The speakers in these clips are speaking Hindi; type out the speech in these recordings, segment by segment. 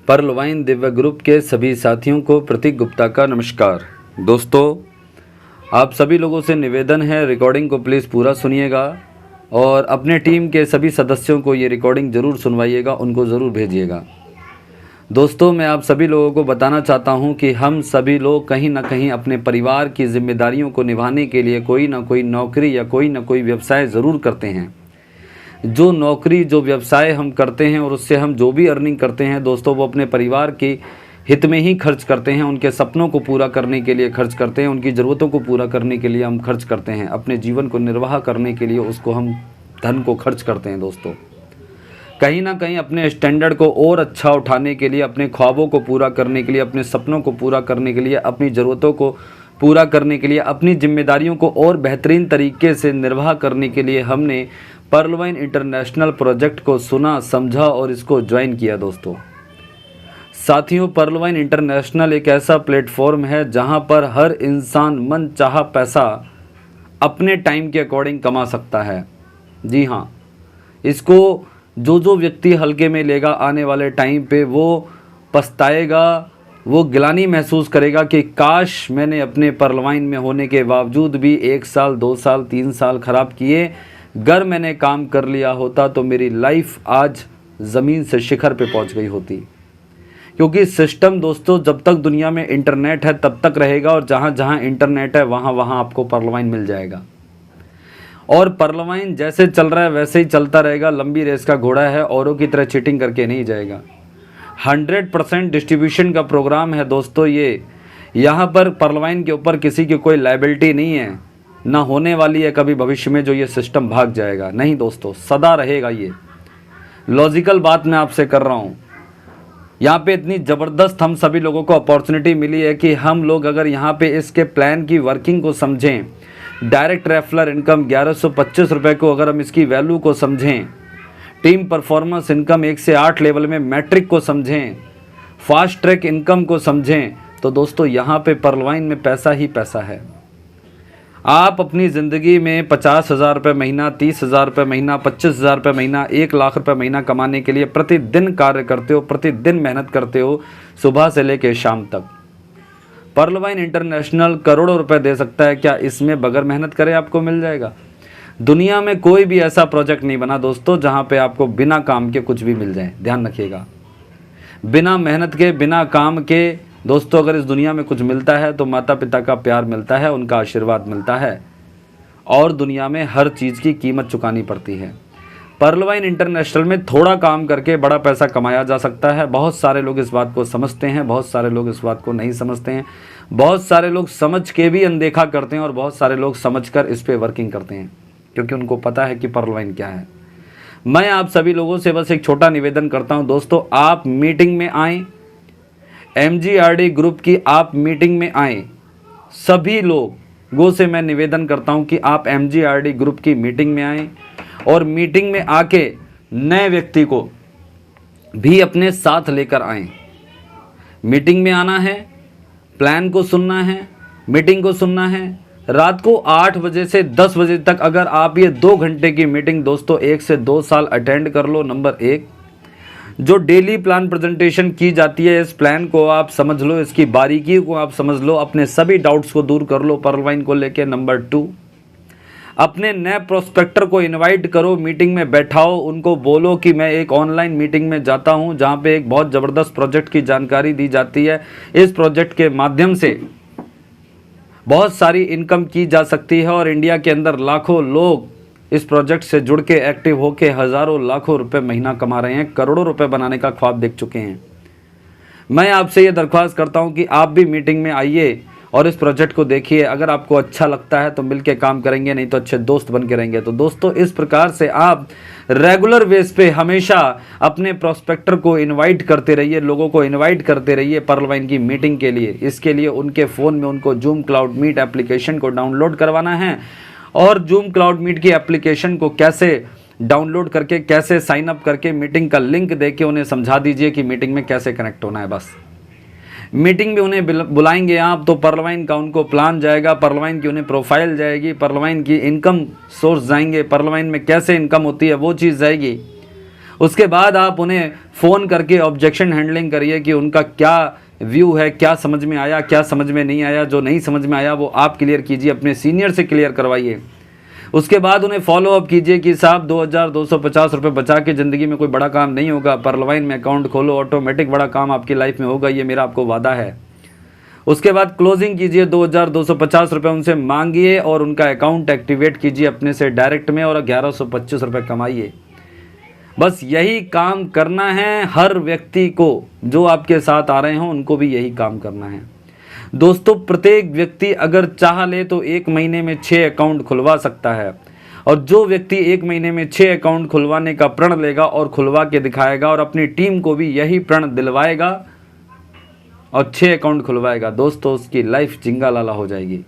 पर्लवाइन दिव्य ग्रुप के सभी साथियों को प्रतीक गुप्ता का नमस्कार। दोस्तों, आप सभी लोगों से निवेदन है, रिकॉर्डिंग को प्लीज़ पूरा सुनिएगा और अपने टीम के सभी सदस्यों को ये रिकॉर्डिंग ज़रूर सुनवाइएगा, उनको ज़रूर भेजिएगा। दोस्तों, मैं आप सभी लोगों को बताना चाहता हूं कि हम सभी लोग कहीं ना कहीं अपने परिवार की जिम्मेदारियों को निभाने के लिए कोई ना कोई नौकरी या कोई ना कोई व्यवसाय ज़रूर करते हैं। जो नौकरी, जो व्यवसाय हम करते हैं और उससे हम जो भी अर्निंग करते हैं दोस्तों, वो अपने परिवार के हित में ही खर्च करते हैं। उनके सपनों को पूरा करने के लिए खर्च करते हैं, उनकी ज़रूरतों को पूरा करने के लिए हम खर्च करते हैं। अपने जीवन को निर्वाह करने के लिए उसको हम धन को खर्च करते हैं। दोस्तों, कहीं ना कहीं अपने स्टैंडर्ड को और अच्छा उठाने के लिए, अपने ख्वाबों को पूरा करने के लिए, अपने सपनों को पूरा करने के लिए, अपनी ज़रूरतों को पूरा करने के लिए, अपनी जिम्मेदारियों को और बेहतरीन तरीके से निर्वाह करने के लिए हमने पर्लवाइन इंटरनेशनल प्रोजेक्ट को सुना, समझा और इसको ज्वाइन किया। दोस्तों साथियों, पर्लवाइन इंटरनेशनल एक ऐसा प्लेटफॉर्म है जहां पर हर इंसान मन चाहा पैसा अपने टाइम के अकॉर्डिंग कमा सकता है। जी हाँ, इसको जो व्यक्ति हल्के में लेगा, आने वाले टाइम पे वो पछताएगा, वो गिलानी महसूस करेगा कि काश मैंने अपने पर्लवाइन में होने के बावजूद भी 1 साल, 2 साल, 3 साल ख़राब किए, अगर मैंने काम कर लिया होता तो मेरी लाइफ आज ज़मीन से शिखर पे पहुंच गई होती। क्योंकि सिस्टम दोस्तों, जब तक दुनिया में इंटरनेट है तब तक रहेगा और जहाँ जहाँ इंटरनेट है वहाँ वहाँ आपको पर्लवाइन मिल जाएगा। और पर्लवाइन जैसे चल रहा है वैसे ही चलता रहेगा। लंबी रेस का घोड़ा है, औरों की तरह चीटिंग करके नहीं जाएगा। 100% डिस्ट्रीब्यूशन का प्रोग्राम है दोस्तों ये। यहाँ पर पर्लवाइन के ऊपर किसी की कोई लायबिलिटी नहीं है, ना होने वाली है कभी भविष्य में जो ये सिस्टम भाग जाएगा। नहीं दोस्तों, सदा रहेगा ये। लॉजिकल बात मैं आपसे कर रहा हूँ। यहाँ पे इतनी ज़बरदस्त हम सभी लोगों को अपॉर्चुनिटी मिली है कि हम लोग अगर यहाँ पे इसके प्लान की वर्किंग को समझें, डायरेक्ट रेफरल इनकम 1125 रुपये को अगर हम इसकी वैल्यू को समझें, टीम परफॉर्मेंस इनकम 1 से 8 लेवल में मैट्रिक को समझें, फास्ट ट्रैक इनकम को समझें, तो दोस्तों यहाँ पे पर्लवाइन में पैसा ही पैसा है। आप अपनी ज़िंदगी में 50,000 रुपये महीना, 30,000 रुपये महीना, 25,000 रुपये महीना, 1 लाख रुपये महीना कमाने के लिए प्रतिदिन कार्य करते हो, प्रतिदिन मेहनत करते हो, सुबह से लेकर शाम तक। पर्लवाइन इंटरनेशनल करोड़ों रुपए दे सकता है, क्या इसमें बगैर मेहनत करे आपको मिल जाएगा? दुनिया में कोई भी ऐसा प्रोजेक्ट नहीं बना दोस्तों जहां पे आपको बिना काम के कुछ भी मिल जाए। ध्यान रखिएगा, बिना मेहनत के, बिना काम के दोस्तों अगर इस दुनिया में कुछ मिलता है तो माता पिता का प्यार मिलता है, उनका आशीर्वाद मिलता है और दुनिया में हर चीज़ की कीमत चुकानी पड़ती है। पर्लवाइन इंटरनेशनल में थोड़ा काम करके बड़ा पैसा कमाया जा सकता है। बहुत सारे लोग इस बात को समझते हैं, बहुत सारे लोग इस बात को नहीं समझते हैं, बहुत सारे लोग समझ के भी अनदेखा करते हैं और बहुत सारे लोग समझकर इस पे वर्किंग करते हैं क्योंकि उनको पता है कि पर्लवाइन क्या है। मैं आप सभी लोगों से बस एक छोटा निवेदन करता हूं दोस्तों, आप मीटिंग में आएँ, MGRD ग्रुप की आप मीटिंग में आएँ। सभी लोगों से मैं निवेदन करता हूं कि आप MGRD ग्रुप की मीटिंग में आएँ और मीटिंग में आके नए व्यक्ति को भी अपने साथ लेकर आएं। मीटिंग में आना है, प्लान को सुनना है, मीटिंग को सुनना है। रात को 8 बजे से 10 बजे तक अगर आप ये 2 घंटे की मीटिंग दोस्तों 1 से 2 साल अटेंड कर लो, नंबर 1, जो डेली प्लान प्रेजेंटेशन की जाती है इस प्लान को आप समझ लो, इसकी बारीकी को आप समझ लो, अपने सभी डाउट्स को दूर कर लो पर्लवाइन को लेके। नंबर 2, अपने नए प्रोस्पेक्टर को इनवाइट करो, मीटिंग में बैठाओ, उनको बोलो कि मैं एक ऑनलाइन मीटिंग में जाता हूं जहां पे एक बहुत ज़बरदस्त प्रोजेक्ट की जानकारी दी जाती है। इस प्रोजेक्ट के माध्यम से बहुत सारी इनकम की जा सकती है और इंडिया के अंदर लाखों लोग इस प्रोजेक्ट से जुड़ के एक्टिव होकर हज़ारों लाखों रुपए महीना कमा रहे हैं, करोड़ों रुपए बनाने का ख्वाब देख चुके हैं। मैं आपसे ये दरख्वास्त करता हूँ कि आप भी मीटिंग में आइए और इस प्रोजेक्ट को देखिए। अगर आपको अच्छा लगता है तो मिलके काम करेंगे, नहीं तो अच्छे दोस्त बन के रहेंगे। तो दोस्तों इस प्रकार से आप रेगुलर बेस पे हमेशा अपने प्रोस्पेक्टर को इनवाइट करते रहिए, लोगों को इनवाइट करते रहिए पर्लवाइन की मीटिंग के लिए। इसके लिए उनके फ़ोन में उनको जूम क्लाउड मीट एप्लीकेशन को डाउनलोड करवाना है और जूम क्लाउड मीट की एप्लीकेशन को कैसे डाउनलोड करके, कैसे साइन अप करके, मीटिंग का लिंक देके उन्हें समझा दीजिए कि मीटिंग में कैसे कनेक्ट होना है। बस मीटिंग में उन्हें बुलाएंगे आप तो पर्लवाइन का उनको प्लान जाएगा, पर्लवाइन की उन्हें प्रोफाइल जाएगी, पर्लवाइन की इनकम सोर्स जाएंगे, पर्लवाइन में कैसे इनकम होती है वो चीज़ जाएगी। उसके बाद आप उन्हें फ़ोन करके ऑब्जेक्शन हैंडलिंग करिए कि उनका क्या व्यू है, क्या समझ में आया, क्या समझ में नहीं आया। जो नहीं समझ में आया वो आप क्लियर कीजिए, अपने सीनियर से क्लियर करवाइए। उसके बाद उन्हें फॉलो अप कीजिए कि साहब 2250 रुपये बचा के ज़िंदगी में कोई बड़ा काम नहीं होगा, परलवाइन में अकाउंट खोलो, ऑटोमेटिक बड़ा काम आपकी लाइफ में होगा, ये मेरा आपको वादा है। उसके बाद क्लोजिंग कीजिए, 2250 रुपये उनसे मांगिए और उनका अकाउंट एक्टिवेट कीजिए अपने से डायरेक्ट में और 1125 रुपये कमाइए। बस यही काम करना है हर व्यक्ति को, जो आपके साथ आ रहे हों उनको भी यही काम करना है। दोस्तों, प्रत्येक व्यक्ति अगर चाह ले तो 1 महीने में 6 अकाउंट खुलवा सकता है, और जो व्यक्ति 1 महीने में 6 अकाउंट खुलवाने का प्रण लेगा और खुलवा के दिखाएगा और अपनी टीम को भी यही प्रण दिलवाएगा और 6 अकाउंट खुलवाएगा, दोस्तों उसकी लाइफ जिंगा लाला हो जाएगी।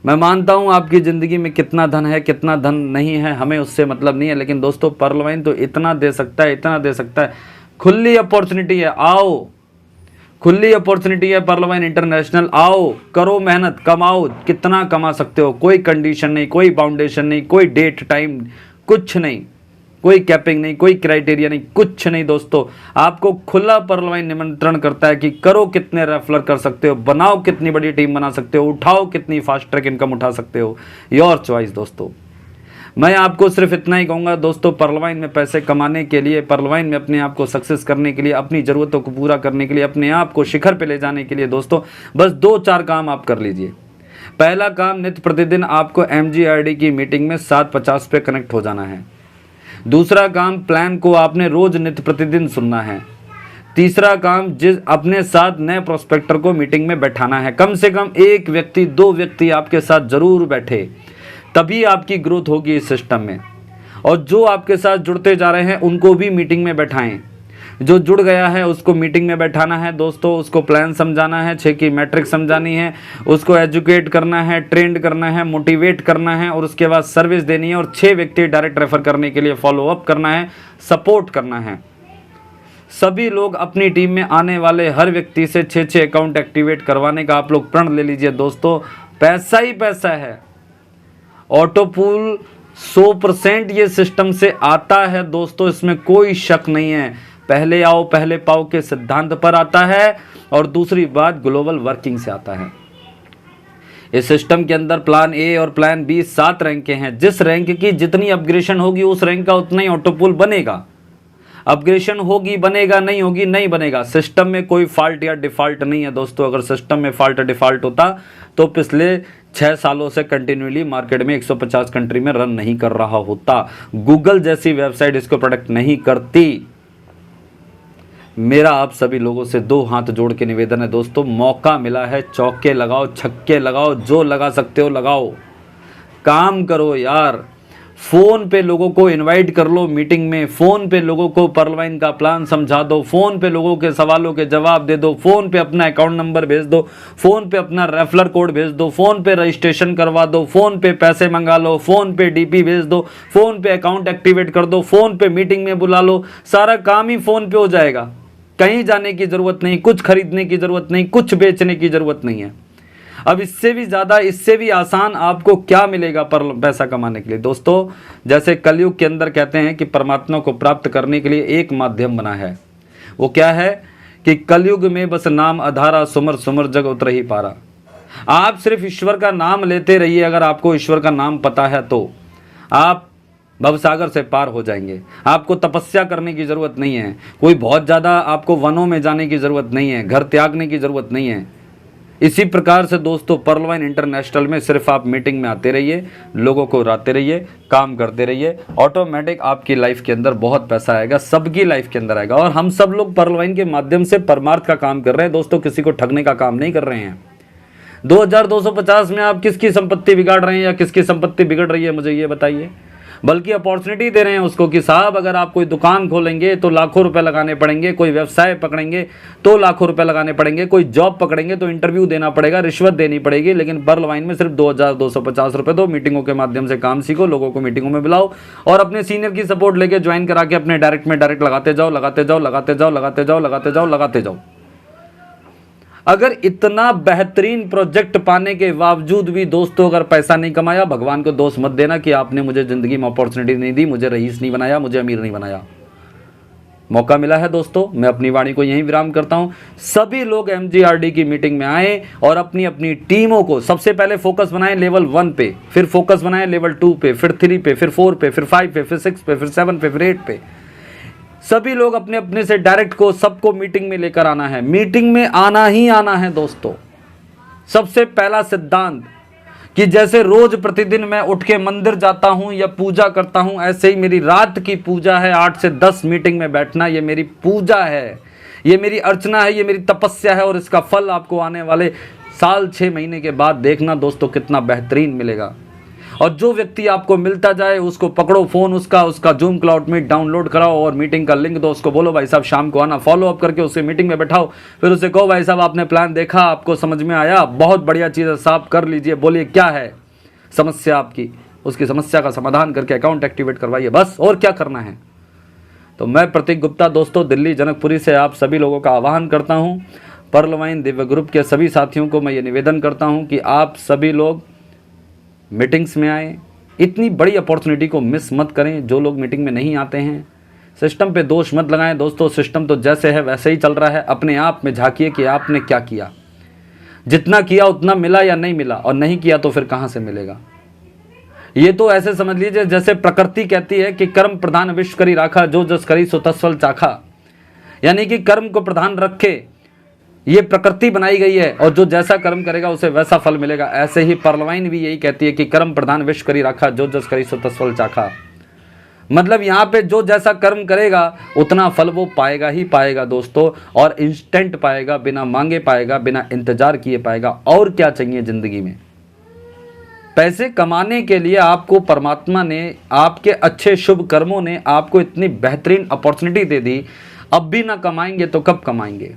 मैं मानता हूं आपकी ज़िंदगी में कितना धन है, कितना धन नहीं है, हमें उससे मतलब नहीं है, लेकिन दोस्तों परलवाइन तो इतना दे सकता है, इतना दे सकता है। खुली अपॉर्चुनिटी है, आओ, खुली अपॉर्चुनिटी है परलवाइन इंटरनेशनल, आओ, करो मेहनत, कमाओ, कितना कमा सकते हो, कोई कंडीशन नहीं, कोई बाउंडेशन नहीं, कोई डेट टाइम कुछ नहीं, कोई कैपिंग नहीं, कोई क्राइटेरिया नहीं, कुछ नहीं। दोस्तों आपको खुला परलवाइन निमंत्रण करता है कि करो कितने रेफलर कर सकते हो, बनाओ कितनी बड़ी टीम बना सकते हो, उठाओ कितनी फास्ट ट्रैक इनकम उठा सकते हो, योर चॉइस। दोस्तों मैं आपको सिर्फ इतना ही कहूँगा दोस्तों, परलवाइन में पैसे कमाने के लिए, परलवाइन में अपने आप को सक्सेस करने के लिए, अपनी ज़रूरतों को पूरा करने के लिए, अपने आप को शिखर पे ले जाने के लिए दोस्तों बस 2-4 काम आप कर लीजिए। पहला काम, नित्य प्रतिदिन आपको MGRD की मीटिंग में 7:50 पे कनेक्ट हो जाना है। दूसरा काम, प्लान को आपने रोज़ नित्य प्रतिदिन सुनना है। तीसरा काम, अपने साथ नए प्रोस्पेक्टर को मीटिंग में बैठाना है। कम से कम 1 व्यक्ति 2 व्यक्ति आपके साथ ज़रूर बैठे, तभी आपकी ग्रोथ होगी इस सिस्टम में। और जो आपके साथ जुड़ते जा रहे हैं उनको भी मीटिंग में बैठाएं। जो जुड़ गया है उसको मीटिंग में बैठाना है दोस्तों, उसको प्लान समझाना है, 6 की मैट्रिक समझानी है, उसको एजुकेट करना है, ट्रेंड करना है, मोटिवेट करना है, और उसके बाद सर्विस देनी है, और 6 व्यक्ति डायरेक्ट रेफर करने के लिए फॉलो अप करना है, सपोर्ट करना है। सभी लोग अपनी टीम में आने वाले हर व्यक्ति से 6 अकाउंट एक्टिवेट करवाने का आप लोग प्रण ले लीजिए। दोस्तों पैसा ही पैसा है, ऑटोपूल 100% ये सिस्टम से आता है दोस्तों, इसमें कोई शक नहीं है। पहले आओ पहले पाओ के सिद्धांत पर आता है, और दूसरी बात ग्लोबल वर्किंग से आता है। इस सिस्टम के अंदर प्लान ए और प्लान बी 7 रैंक के हैं। जिस रैंक की जितनी अपग्रेडेशन होगी उस रैंक का उतना ही ऑटोपूल बनेगा। अपग्रेडेशन होगी बनेगा, नहीं होगी नहीं बनेगा। सिस्टम में कोई फॉल्ट या डिफॉल्ट नहीं है दोस्तों। अगर सिस्टम में फॉल्ट डिफॉल्ट होता तो पिछले 6 सालों से कंटिन्यूली मार्केट में 150 कंट्री में रन नहीं कर रहा होता। गूगल जैसी वेबसाइट इसको प्रोडक्ट नहीं करती। मेरा आप सभी लोगों से 2 हाथ जोड़ के निवेदन है दोस्तों, मौका मिला है, चौके लगाओ, छक्के लगाओ, जो लगा सकते हो लगाओ, काम करो यार। फ़ोन पे लोगों को इनवाइट कर लो मीटिंग में, फ़ोन पे लोगों को परलवाइन का प्लान समझा दो, फ़ोन पे लोगों के सवालों के जवाब दे दो, फ़ोन पे अपना अकाउंट नंबर भेज दो, फ़ोन पे अपना रेफरल कोड भेज दो, फ़ोन पे रजिस्ट्रेशन करवा दो, फ़ोन पे पैसे मंगा लो, फ़ोन पे DP भेज दो, फ़ोन पे अकाउंट एक्टिवेट कर दो, फ़ोन पे मीटिंग में बुला लो। सारा काम ही फ़ोन पे हो जाएगा। कहीं जाने की ज़रूरत नहीं, कुछ खरीदने की ज़रूरत नहीं, कुछ बेचने की ज़रूरत नहीं है। अब इससे भी ज़्यादा, इससे भी आसान आपको क्या मिलेगा पर पैसा कमाने के लिए दोस्तों? जैसे कलयुग के अंदर कहते हैं कि परमात्मा को प्राप्त करने के लिए एक माध्यम बना है। वो क्या है कि कलयुग में बस नाम अधारा, सुमर सुमर जग उतर ही पारा। आप सिर्फ ईश्वर का नाम लेते रहिए। अगर आपको ईश्वर का नाम पता है तो आप भवसागर से पार हो जाएंगे। आपको तपस्या करने की ज़रूरत नहीं है, कोई बहुत ज़्यादा आपको वनों में जाने की ज़रूरत नहीं है, घर त्यागने की ज़रूरत नहीं है। इसी प्रकार से दोस्तों परलवाइन इंटरनेशनल में सिर्फ आप मीटिंग में आते रहिए, लोगों को उड़ाते रहिए, काम करते रहिए, ऑटोमेटिक आपकी लाइफ के अंदर बहुत पैसा आएगा, सबकी लाइफ के अंदर आएगा। और हम सब लोग परलवाइन के माध्यम से परमार्थ का काम कर रहे हैं दोस्तों, किसी को ठगने का काम नहीं कर रहे हैं। 2250 में आप किसकी संपत्ति बिगाड़ रहे हैं या किसकी संपत्ति बिगड़ रही है, मुझे ये बताइए। बल्कि अपॉर्चुनिटी दे रहे हैं उसको कि साहब अगर आप कोई दुकान खोलेंगे तो लाखों रुपए लगाने पड़ेंगे, कोई व्यवसाय पकड़ेंगे तो लाखों रुपए लगाने पड़ेंगे, कोई जॉब पकड़ेंगे तो इंटरव्यू देना पड़ेगा, रिश्वत देनी पड़ेगी। लेकिन परलवाइन में सिर्फ 2250 रुपए दो, मीटिंगों के माध्यम से काम सीखो, लोगों को मीटिंगों में बुलाओ और अपने सीनियर की सपोर्ट लेके ज्वाइन करा के अपने डायरेक्ट में डायरेक्ट लगाते जाओ, लगाते जाओ, लगाते जाओ, लगाते जाओ, लगाते जाओ, लगाते जाओ। अगर इतना बेहतरीन प्रोजेक्ट पाने के बावजूद भी दोस्तों अगर पैसा नहीं कमाया, भगवान को दोष मत देना कि आपने मुझे ज़िंदगी में अपॉर्चुनिटी नहीं दी, मुझे रईस नहीं बनाया, मुझे अमीर नहीं बनाया। मौका मिला है दोस्तों, मैं अपनी वाणी को यहीं विराम करता हूं। सभी लोग MGRD की मीटिंग में आए और अपनी अपनी टीमों को सबसे पहले फोकस बनाएं लेवल 1 पे, फिर फोकस बनाएं लेवल 2 पे, फिर 3 पे, फिर 4 पे, फिर 5 पे, फिर 6 पे, फिर 7 पे, फिर 8 पे। सभी लोग अपने अपने से डायरेक्ट को सबको मीटिंग में लेकर आना है। मीटिंग में आना ही आना है दोस्तों। सबसे पहला सिद्धांत कि जैसे रोज प्रतिदिन मैं उठ के मंदिर जाता हूं या पूजा करता हूं, ऐसे ही मेरी रात की पूजा है 8 से 10 मीटिंग में बैठना। ये मेरी पूजा है, ये मेरी अर्चना है, ये मेरी तपस्या है और इसका फल आपको आने वाले साल 6 महीने के बाद देखना दोस्तों कितना बेहतरीन मिलेगा। और जो व्यक्ति आपको मिलता जाए उसको पकड़ो फोन, उसका जूम क्लाउड मीट डाउनलोड कराओ और मीटिंग का लिंक दो, उसको बोलो भाई साहब शाम को आना, फॉलो अप करके उसे मीटिंग में बैठाओ। फिर उसे कहो भाई साहब आपने प्लान देखा, आपको समझ में आया, बहुत बढ़िया चीज़ है, साफ कर लीजिए, बोलिए क्या है समस्या आपकी, उसकी समस्या का समाधान करके अकाउंट एक्टिवेट करवाइए, बस और क्या करना है। तो मैं प्रतीक गुप्ता दोस्तों दिल्ली जनकपुरी से आप सभी लोगों का आह्वान करता हूँ। पर्ल वाइन दिव्य ग्रुप के सभी साथियों को मैं ये निवेदन करता हूँ कि आप सभी लोग मीटिंग्स में आए, इतनी बड़ी अपॉर्चुनिटी को मिस मत करें। जो लोग मीटिंग में नहीं आते हैं, सिस्टम पे दोष मत लगाएं दोस्तों, सिस्टम तो जैसे है वैसे ही चल रहा है। अपने आप में झांकिए कि आपने क्या किया, जितना किया उतना मिला या नहीं मिला, और नहीं किया तो फिर कहाँ से मिलेगा। ये तो ऐसे समझ लीजिए जैसे प्रकृति कहती है कि कर्म प्रधान विश्व करी राखा, जो जस करी सो तत्फल चाखा, यानी कि कर्म को प्रधान रखे ये प्रकृति बनाई गई है और जो जैसा कर्म करेगा उसे वैसा फल मिलेगा। ऐसे ही पर्ल वाइन भी यही कहती है कि कर्म प्रधान विश्व करी राखा, जो जस करी सो तत्फल चाखा। मतलब यहाँ पे जो जैसा कर्म करेगा उतना फल वो पाएगा ही पाएगा दोस्तों, और इंस्टेंट पाएगा, बिना मांगे पाएगा, बिना इंतजार किए पाएगा। और क्या चाहिए जिंदगी में। पैसे कमाने के लिए आपको परमात्मा ने, आपके अच्छे शुभ कर्मों ने आपको इतनी बेहतरीन अपॉर्चुनिटी दे दी, अब भी ना कमाएंगे तो कब कमाएंगे।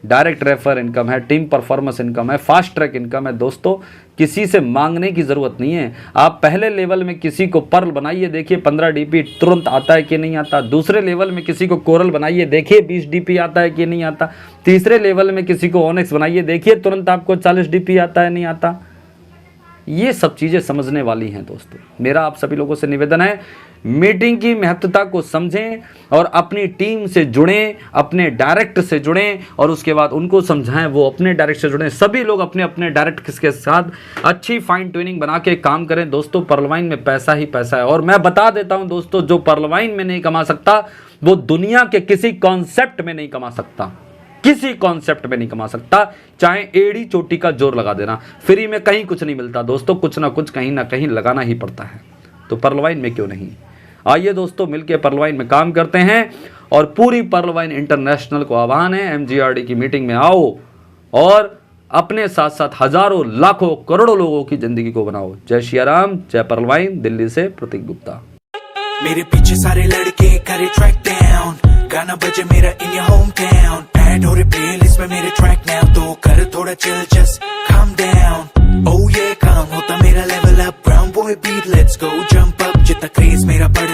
डायरेक्ट रेफर इनकम है, टीम परफॉर्मेंस इनकम है, फास्ट ट्रैक इनकम है दोस्तों। किसी से मांगने की ज़रूरत नहीं है। आप पहले लेवल में किसी को पर्ल बनाइए, देखिए 15 DP तुरंत आता है कि नहीं आता। दूसरे लेवल में किसी को कोरल बनाइए, देखिए 20 DP आता है कि नहीं आता। तीसरे लेवल में किसी को ऑनेक्स बनाइए, देखिए तुरंत आपको 40 DP आता है नहीं आता। ये सब चीज़ें समझने वाली हैं दोस्तों। मेरा आप सभी लोगों से निवेदन है, मीटिंग की महत्वता को समझें और अपनी टीम से जुड़ें, अपने डायरेक्ट से जुड़ें और उसके बाद उनको समझाएं, वो अपने डायरेक्ट से जुड़ें। सभी लोग अपने अपने डायरेक्ट के साथ अच्छी फाइन ट्यूनिंग बना के काम करें दोस्तों। पर्ल वाइन में पैसा ही पैसा है। और मैं बता देता हूं दोस्तों, जो पर्ल वाइन में नहीं कमा सकता वो दुनिया के किसी कॉन्सेप्ट में नहीं कमा सकता, किसी कॉन्सेप्ट में नहीं कमा सकता। चाहे एड़ी चोटी का जोर लगा देना, फ्री में कहीं कुछ नहीं मिलता दोस्तों, कुछ ना कुछ कहीं ना कहीं लगाना ही पड़ता है। तो पर्ल वाइन में क्यों नहीं। आइए दोस्तों मिलकर पर्ल वाइन में काम करते हैं। और पूरी पर्ल वाइन इंटरनेशनल को आह्वान है, MGRD की मीटिंग में आओ और अपने साथ साथ हजारों लाखों करोड़ों लोगों की जिंदगी को बनाओ। जय श्री राम, जय पर्ल वाइन। दिल्ली से प्रतीक गुप्ता। मेरे पीछे सारे लड़के करे ट्रैक डाउन, गाना बजे मेरा in your home town, add हो रही प्लेलिस्ट में मेरे ट्रैक नाउ, तो कर थोड़ा chill just calm down. Oh ये काम होता मेरा level up, brown boy beat let's go jump up, जितना क्रेज मेरा बढ़